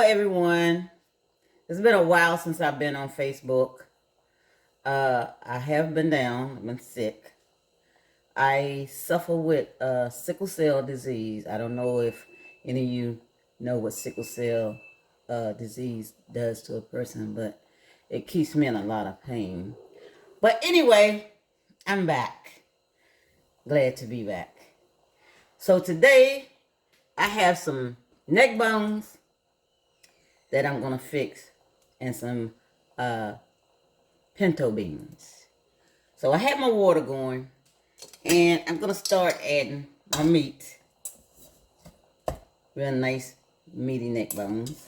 everyone. It's been a while since I've been on Facebook. I have been down. I've been sick. I suffer with sickle cell disease. I don't know if any of you know what sickle cell disease does to a person, but it keeps me in a lot of pain. But anyway, I'm back. Glad to be back. So today, I have some neck bones that I'm going to fix and some pinto beans. So I have my water going, and I'm going to start adding my meat. Real nice meaty neck bones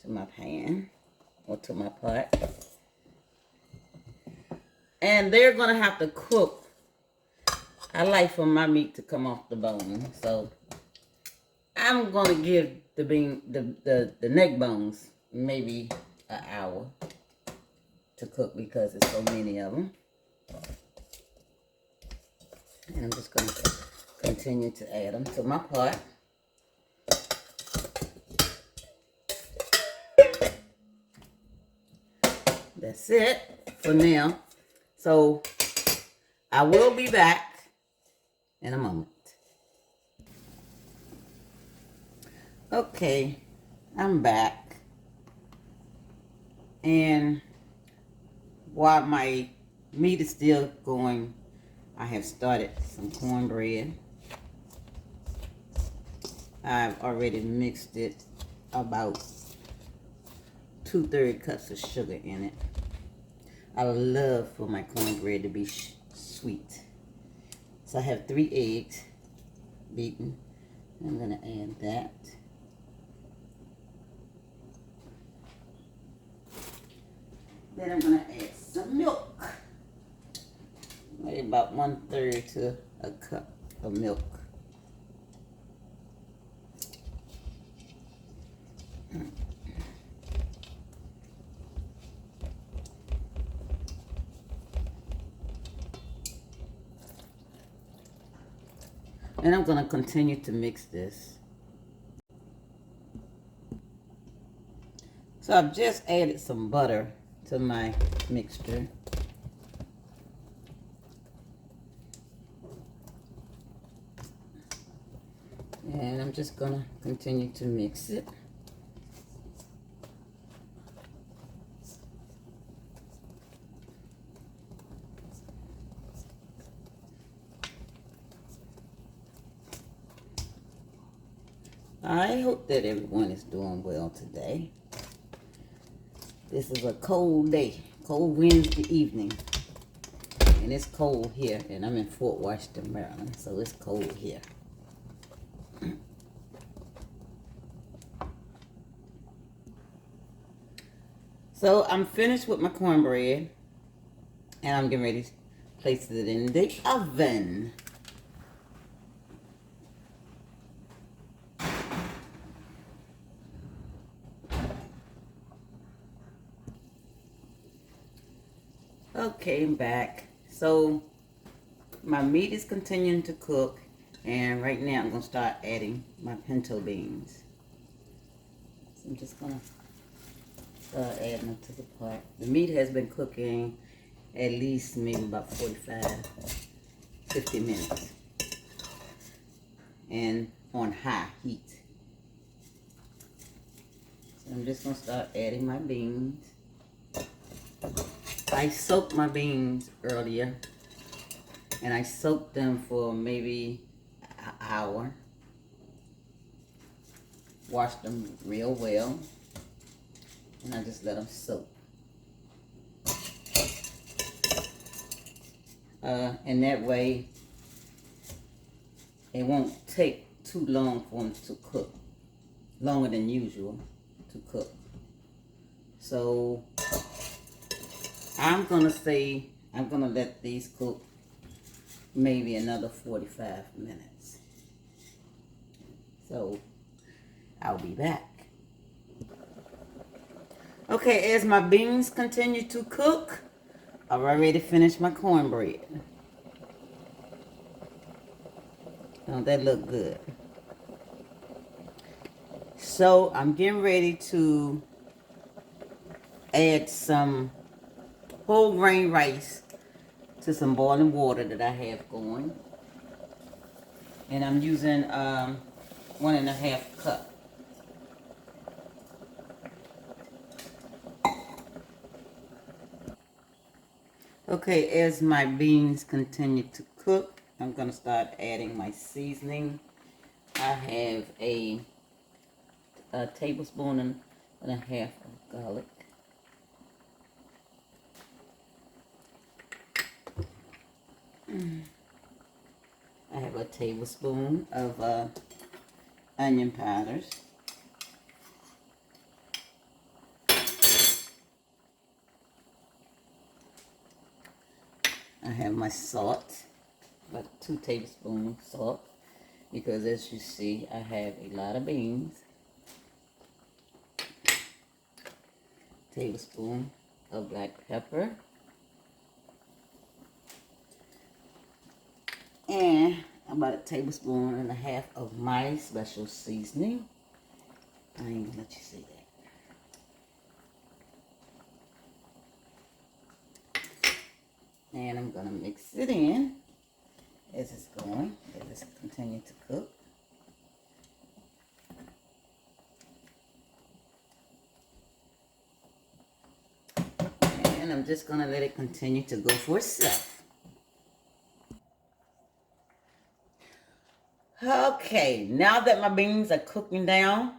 to my pan or to my pot. And they're going to have to cook. I like for my meat to come off the bone, so I'm going to give the neck bones maybe an hour to cook because there's so many of them. And I'm just going to continue to add them to my pot. That's it for now. So I will be back in a moment. Okay, I'm back. And while my meat is still going, I have started some cornbread. I've already mixed it about 2/3 cups of sugar in it. I love for my cornbread to be sweet. So I have 3 eggs beaten. I'm going to add that. Then I'm going to add some milk. Maybe about 1/3 to a cup of milk. And I'm going to continue to mix this. So I've just added some butter to my mixture. And I'm just going to continue to mix it. I hope that everyone is doing well today. This is a cold day, cold Wednesday evening. And it's cold here, and I'm in Fort Washington, Maryland, so it's cold here. So I'm finished with my cornbread, and I'm getting ready to place it in the oven. Okay, I'm back. So my meat is continuing to cook, and right now I'm going to start adding my pinto beans. So I'm just going to start adding them to the pot. The meat has been cooking at least maybe about 50 minutes. And on high heat. So I'm just going to start adding my beans. I soaked my beans earlier, and I soaked them for maybe an hour. Washed them real well, and I just let them soak. And that way, it won't take too long for them to cook, longer than usual to cook. So I'm going to say I'm going to let these cook maybe another 45 minutes. So I'll be back. Okay, as my beans continue to cook, I've already finished my cornbread. Don't that look good? So I'm getting ready to add some whole grain rice to some boiling water that I have going. And I'm using 1.5 cup. Okay, as my beans continue to cook, I'm going to start adding my seasoning. I have a tablespoon and a half of garlic. I have a tablespoon of onion powders. I have my salt, about 2 tablespoons salt, because as you see, I have a lot of beans. Tablespoon of black pepper. And about 1.5 tablespoons of my special seasoning. I ain't gonna let you see that. And I'm gonna mix it in as it's going, as it's continuing to cook. And I'm just gonna let it continue to go for itself. Okay, now that my beans are cooking down,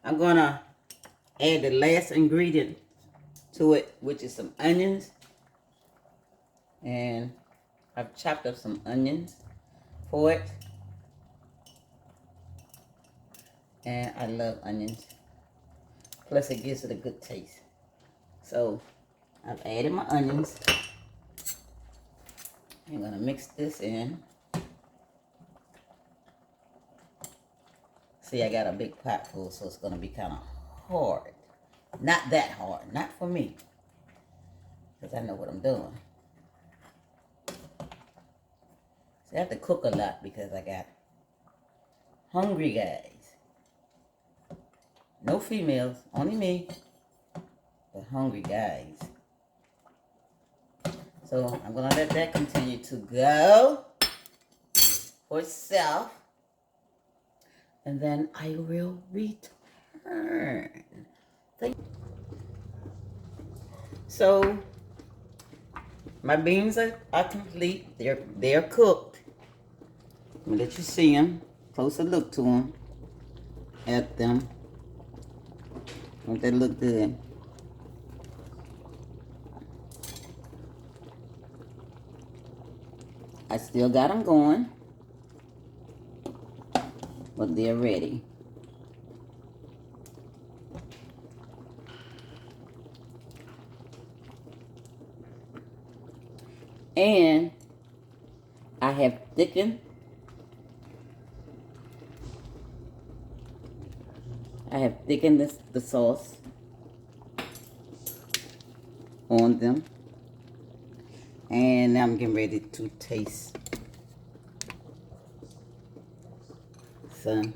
I'm gonna add the last ingredient to it, which is some onions. And I've chopped up some onions for it. And I love onions. Plus it gives it a good taste. So I've added my onions. I'm gonna mix this in. See, I got a big pot full, so it's gonna be kind of hard. Not that hard, not for me, because I know what I'm doing. See, I have to cook a lot because I got hungry guys. No females, only me, but hungry guys. So I'm gonna let that continue to go for itself. And then I will return. So my beans are complete. They're cooked. I'm gonna let you see them. Closer look to them. At them. Don't they look good? I still got them going, but they're ready. And I have thickened. The sauce on them. And now I'm getting ready to taste some.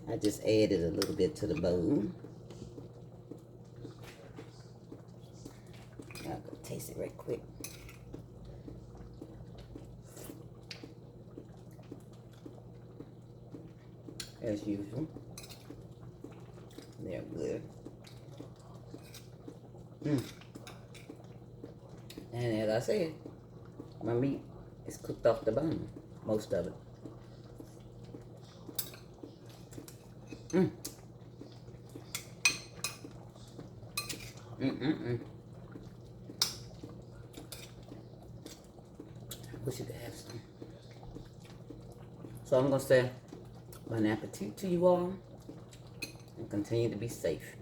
I just added a little bit to the bowl. I'll go taste it right quick. As usual. They're good. And as I said, my meat is cooked off the bone, most of it. Wish you could have some. So I'm gonna say bon appetit to you all, and continue to be safe.